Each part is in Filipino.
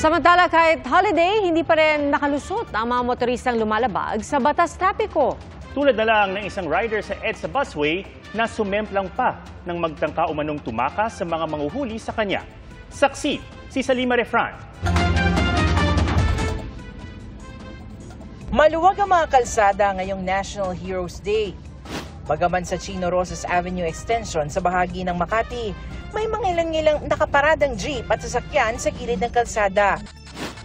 Samantala kahit holiday, hindi pa rin nakalusot ang mga motoristang lumalabag sa batas trapiko. Tulad na lang ng isang rider sa EDSA busway na sumemplang pa nang magtangka umanong tumakas sa mga manguhuli sa kanya. Saksi, si Salima Refran. Maluwag ang mga kalsada ngayong National Heroes Day. Bagaman sa Chino Rosas Avenue Extension sa bahagi ng Makati, may mga ilang-ilang nakaparadang jeep at sasakyan sa gilid ng kalsada.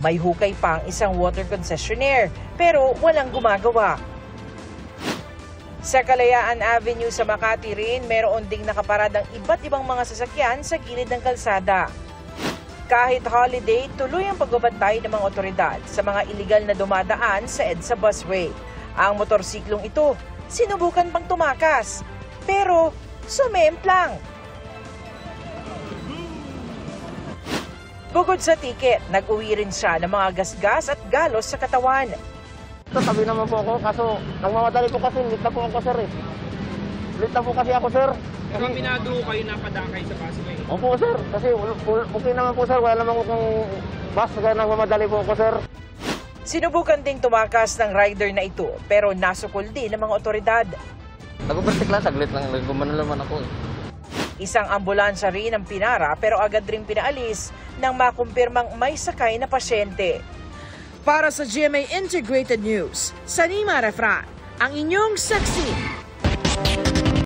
May hukay pa ang isang water concessionaire pero walang gumagawa. Sa Kalayaan Avenue sa Makati rin, meron ding nakaparadang iba't ibang mga sasakyan sa gilid ng kalsada. Kahit holiday, tuloy ang pagbabantay ng mga otoridad sa mga iligal na dumadaan sa EDSA busway. Ang motorsiklong ito, sinubukan pang tumakas, pero sumemplang. Bukod sa tiket, nag-uwi rin siya ng mga gasgas at galos sa katawan. Sabi naman po ako, kaso nagmamadali po kasi, late na po ako sir eh. Late na po kasi ako sir. Kaminado kayo napadakay sa busway? Opo sir, kasi okay naman po sir, wala naman kung bus, kaya nagmamadali po ako sir. Sinubukan ding tumakas ng rider na ito, pero nasukol din ng mga otoridad. Nag-overtake lang, saglit lang, nagumano naman ako eh. Isang ambulansya rin ang pinara pero agad ring pinaalis nang makumpirmang may sakay na pasyente. Para sa GMA Integrated News, Salima Refran, ang inyong saksi.